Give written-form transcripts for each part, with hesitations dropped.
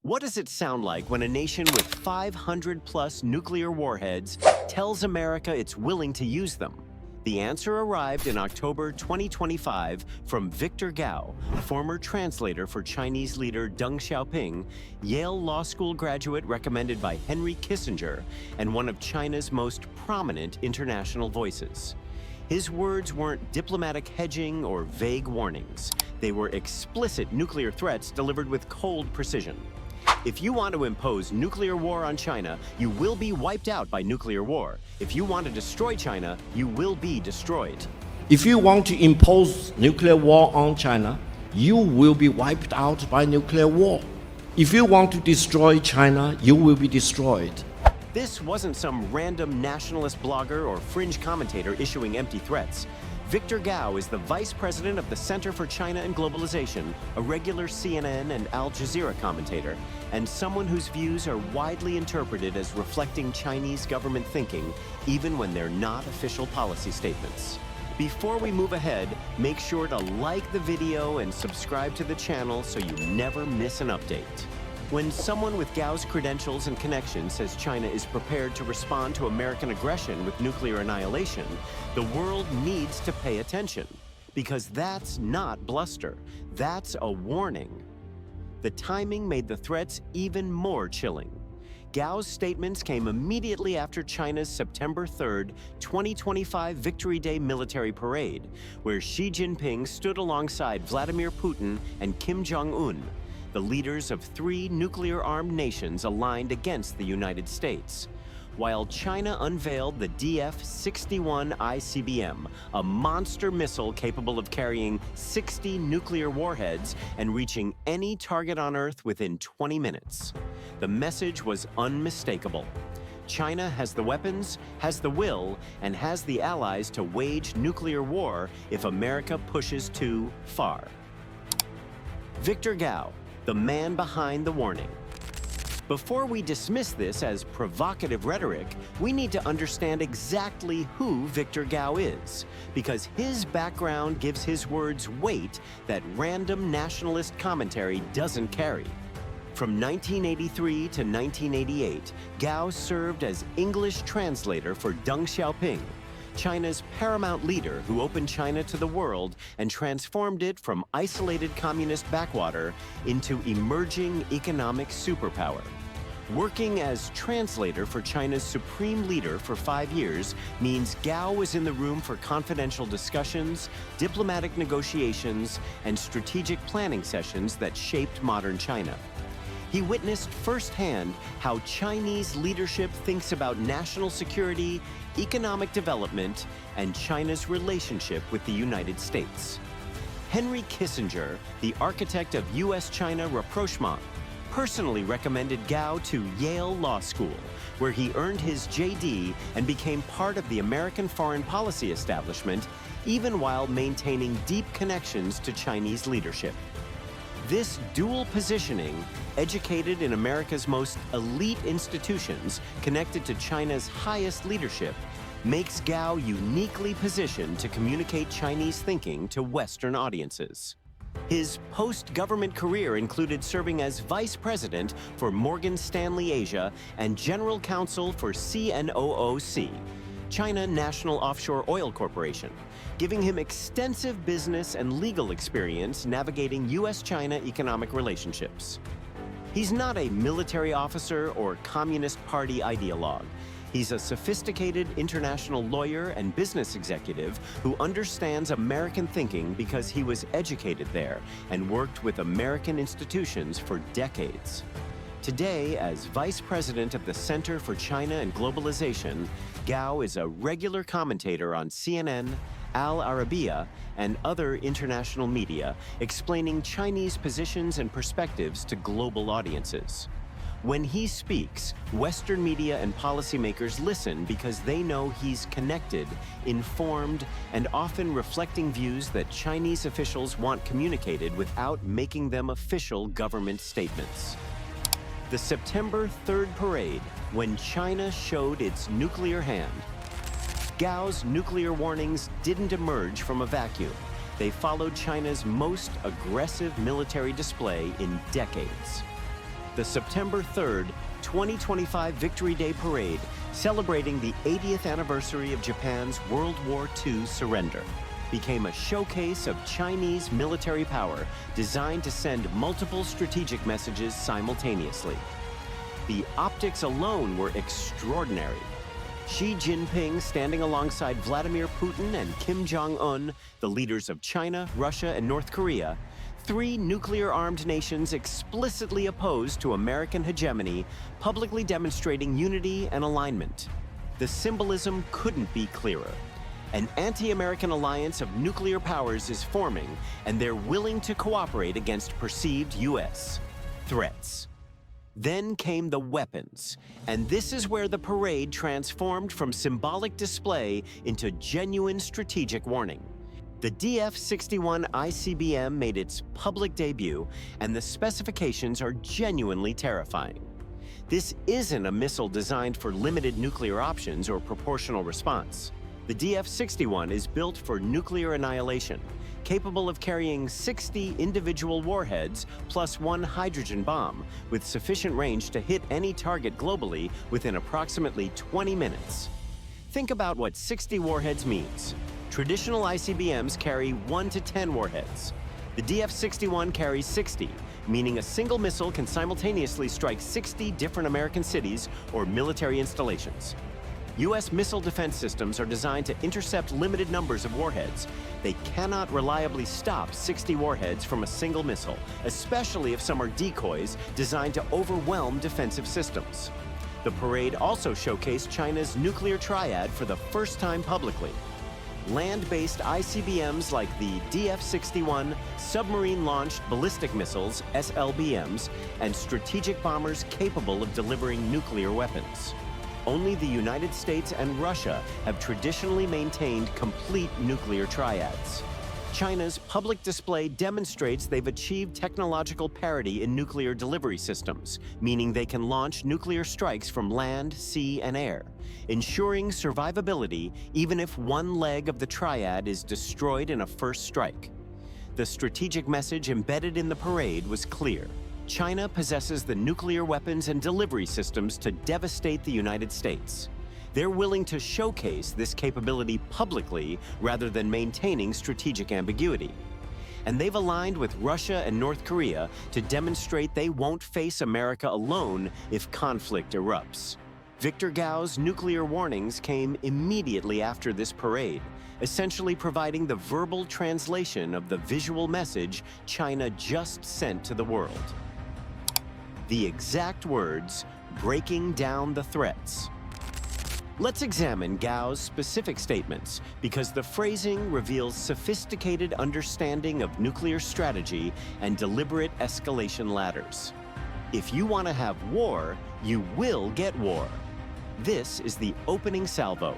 What does it sound like when a nation with 500-plus nuclear warheads tells America it's willing to use them? The answer arrived in October 2025 from Victor Gao, former translator for Chinese leader Deng Xiaoping, Yale Law School graduate recommended by Henry Kissinger, and one of China's most prominent international voices. His words weren't diplomatic hedging or vague warnings. They were explicit nuclear threats delivered with cold precision. If you want to impose nuclear war on China, you will be wiped out by nuclear war. If you want to destroy China, you will be destroyed. If you want to impose nuclear war on China, you will be wiped out by nuclear war. If you want to destroy China, you will be destroyed. This wasn't some random nationalist blogger or fringe commentator issuing empty threats. Victor Gao is the vice president of the Center for China and Globalization, a regular CNN and Al Jazeera commentator, and someone whose views are widely interpreted as reflecting Chinese government thinking, even when they're not official policy statements. Before we move ahead, make sure to like the video and subscribe to the channel so you never miss an update. When someone with Gao's credentials and connections says China is prepared to respond to American aggression with nuclear annihilation, the world needs to pay attention. Because that's not bluster, that's a warning. The timing made the threats even more chilling. Gao's statements came immediately after China's September 3, 2025 Victory Day military parade, where Xi Jinping stood alongside Vladimir Putin and Kim Jong-un, the leaders of three nuclear-armed nations aligned against the United States, while China unveiled the DF-61 ICBM, a monster missile capable of carrying 60 nuclear warheads and reaching any target on Earth within 20 minutes. The message was unmistakable. China has the weapons, has the will, and has the allies to wage nuclear war if America pushes too far. Victor Gao, the man behind the warning. Before we dismiss this as provocative rhetoric, we need to understand exactly who Victor Gao is, because his background gives his words weight that random nationalist commentary doesn't carry. From 1983 to 1988, Gao served as English translator for Deng Xiaoping, China's paramount leader who opened China to the world and transformed it from isolated communist backwater into emerging economic superpower. Working as translator for China's supreme leader for 5 years means Gao was in the room for confidential discussions, diplomatic negotiations, and strategic planning sessions that shaped modern China. He witnessed firsthand how Chinese leadership thinks about national security, economic development, and China's relationship with the United States. Henry Kissinger, the architect of U.S.-China rapprochement, personally recommended Gao to Yale Law School, where he earned his JD and became part of the American foreign policy establishment, even while maintaining deep connections to Chinese leadership. This dual positioning, educated in America's most elite institutions connected to China's highest leadership, makes Gao uniquely positioned to communicate Chinese thinking to Western audiences. His post-government career included serving as vice president for Morgan Stanley Asia and general counsel for CNOOC, China National Offshore Oil Corporation, giving him extensive business and legal experience navigating U.S.-China economic relationships. He's not a military officer or Communist Party ideologue. He's a sophisticated international lawyer and business executive who understands American thinking because he was educated there and worked with American institutions for decades. Today, as Vice President of the Center for China and Globalization, Gao is a regular commentator on CNN, Al Arabiya, and other international media, explaining Chinese positions and perspectives to global audiences. When he speaks, Western media and policymakers listen because they know he's connected, informed, and often reflecting views that Chinese officials want communicated without making them official government statements. The September 3rd parade, when China showed its nuclear hand. Gao's nuclear warnings didn't emerge from a vacuum. They followed China's most aggressive military display in decades. the September 3rd, 2025 Victory Day Parade, celebrating the 80th anniversary of Japan's World War II surrender, became a showcase of Chinese military power designed to send multiple strategic messages simultaneously. The optics alone were extraordinary. Xi Jinping standing alongside Vladimir Putin and Kim Jong-un, the leaders of China, Russia, and North Korea, three nuclear-armed nations explicitly opposed to American hegemony, publicly demonstrating unity and alignment. The symbolism couldn't be clearer. An anti-American alliance of nuclear powers is forming, and they're willing to cooperate against perceived U.S. threats. Then came the weapons, and this is where the parade transformed from symbolic display into genuine strategic warning. The DF-61 ICBM made its public debut, and the specifications are genuinely terrifying. This isn't a missile designed for limited nuclear options or proportional response. The DF-61 is built for nuclear annihilation, capable of carrying 60 individual warheads plus one hydrogen bomb, with sufficient range to hit any target globally within approximately 20 minutes. Think about what 60 warheads means. Traditional ICBMs carry 1 to 10 warheads. The DF-61 carries 60, meaning a single missile can simultaneously strike 60 different American cities or military installations. U.S. missile defense systems are designed to intercept limited numbers of warheads. They cannot reliably stop 60 warheads from a single missile, especially if some are decoys designed to overwhelm defensive systems. The parade also showcased China's nuclear triad for the first time publicly. Land-based ICBMs like the DF-61, submarine-launched ballistic missiles, SLBMs, and strategic bombers capable of delivering nuclear weapons. Only the United States and Russia have traditionally maintained complete nuclear triads. China's public display demonstrates they've achieved technological parity in nuclear delivery systems, meaning they can launch nuclear strikes from land, sea, and air, ensuring survivability even if one leg of the triad is destroyed in a first strike. The strategic message embedded in the parade was clear. China possesses the nuclear weapons and delivery systems to devastate the United States. They're willing to showcase this capability publicly rather than maintaining strategic ambiguity. And they've aligned with Russia and North Korea to demonstrate they won't face America alone if conflict erupts. Victor Gao's nuclear warnings came immediately after this parade, essentially providing the verbal translation of the visual message China just sent to the world. The exact words, breaking down the threats. Let's examine Gao's specific statements because the phrasing reveals sophisticated understanding of nuclear strategy and deliberate escalation ladders. If you want to have war, you will get war. This is the opening salvo,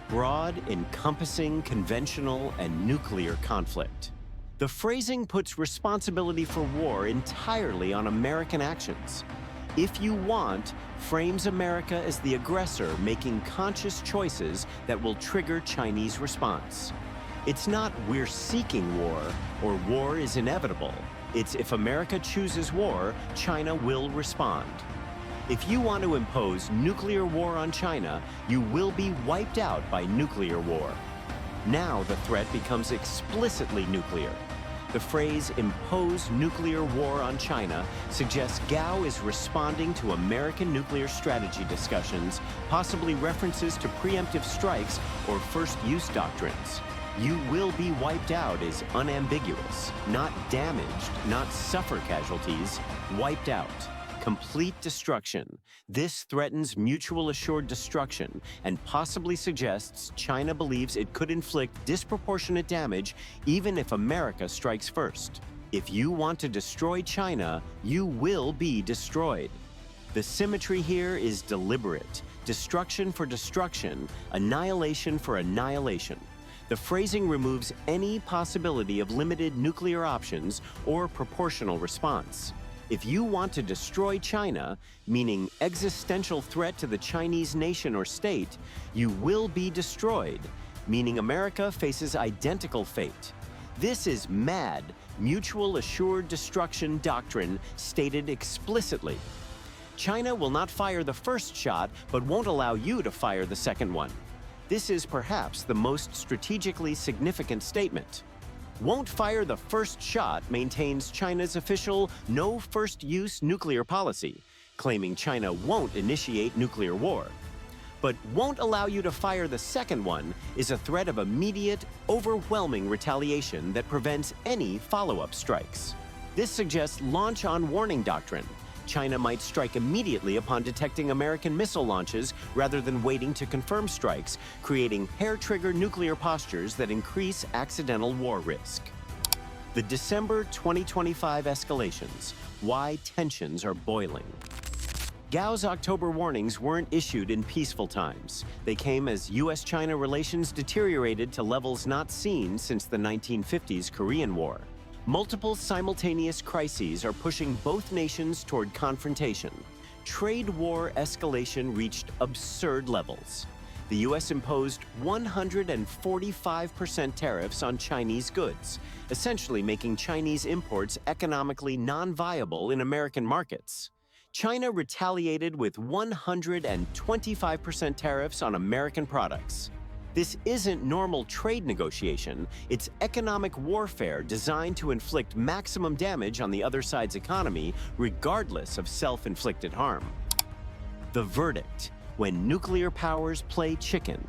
broad, encompassing, conventional, and nuclear conflict. The phrasing puts responsibility for war entirely on American actions. If you want, frames America as the aggressor making conscious choices that will trigger Chinese response. It's not we're seeking war or war is inevitable. It's if America chooses war, China will respond. If you want to impose nuclear war on China, you will be wiped out by nuclear war. Now the threat becomes explicitly nuclear. The phrase impose nuclear war on China suggests Gao is responding to American nuclear strategy discussions, possibly references to preemptive strikes or first-use doctrines. You will be wiped out is unambiguous, not damaged, not suffer casualties, wiped out. Complete destruction. This threatens mutual assured destruction and possibly suggests China believes it could inflict disproportionate damage even if America strikes first. If you want to destroy China, you will be destroyed. The symmetry here is deliberate. Destruction for destruction, annihilation for annihilation. The phrasing removes any possibility of limited nuclear options or proportional response. If you want to destroy China, meaning existential threat to the Chinese nation or state, you will be destroyed, meaning America faces identical fate. This is MAD, Mutual Assured Destruction Doctrine, stated explicitly. China will not fire the first shot, but won't allow you to fire the second one. This is perhaps the most strategically significant statement. Won't fire the first shot maintains China's official no first-use nuclear policy, claiming China won't initiate nuclear war. But won't allow you to fire the second one is a threat of immediate, overwhelming retaliation that prevents any follow-up strikes. This suggests launch-on-warning doctrine. China might strike immediately upon detecting American missile launches rather than waiting to confirm strikes, creating hair-trigger nuclear postures that increase accidental war risk. The December 2025 escalations. Why tensions are boiling. Gao's October warnings weren't issued in peaceful times. They came as U.S.-China relations deteriorated to levels not seen since the 1950s Korean War. Multiple simultaneous crises are pushing both nations toward confrontation. Trade war escalation reached absurd levels. The U.S. imposed 145% tariffs on Chinese goods, essentially making Chinese imports economically non-viable in American markets. China retaliated with 125% tariffs on American products. This isn't normal trade negotiation, it's economic warfare designed to inflict maximum damage on the other side's economy, regardless of self-inflicted harm. The verdict: when nuclear powers play chicken.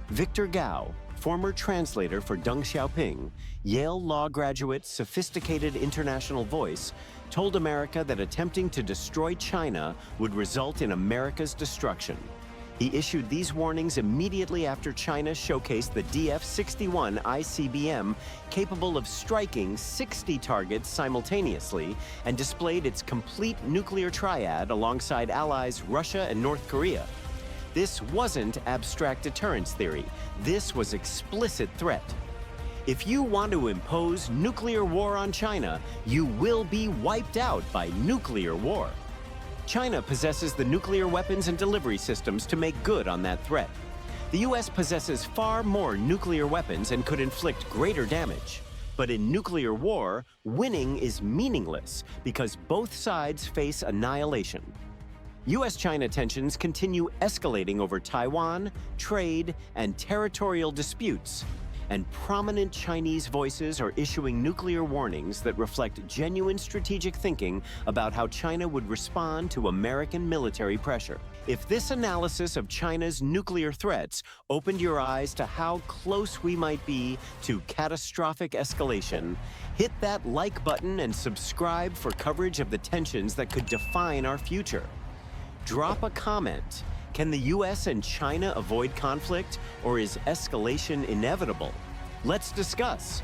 Victor Gao, former translator for Deng Xiaoping, Yale law graduate, sophisticated international voice, told America that attempting to destroy China would result in America's destruction. He issued these warnings immediately after China showcased the DF-61 ICBM, capable of striking 60 targets simultaneously, and displayed its complete nuclear triad alongside allies Russia and North Korea. This wasn't abstract deterrence theory. This was explicit threat. If you want to impose nuclear war on China, you will be wiped out by nuclear war. China possesses the nuclear weapons and delivery systems to make good on that threat. The U.S. possesses far more nuclear weapons and could inflict greater damage. But in nuclear war, winning is meaningless because both sides face annihilation. U.S.-China tensions continue escalating over Taiwan, trade, and territorial disputes. And prominent Chinese voices are issuing nuclear warnings that reflect genuine strategic thinking about how China would respond to American military pressure. If this analysis of China's nuclear threats opened your eyes to how close we might be to catastrophic escalation, hit that like button and subscribe for coverage of the tensions that could define our future. Drop a comment. Can the U.S. and China avoid conflict, or is escalation inevitable? Let's discuss.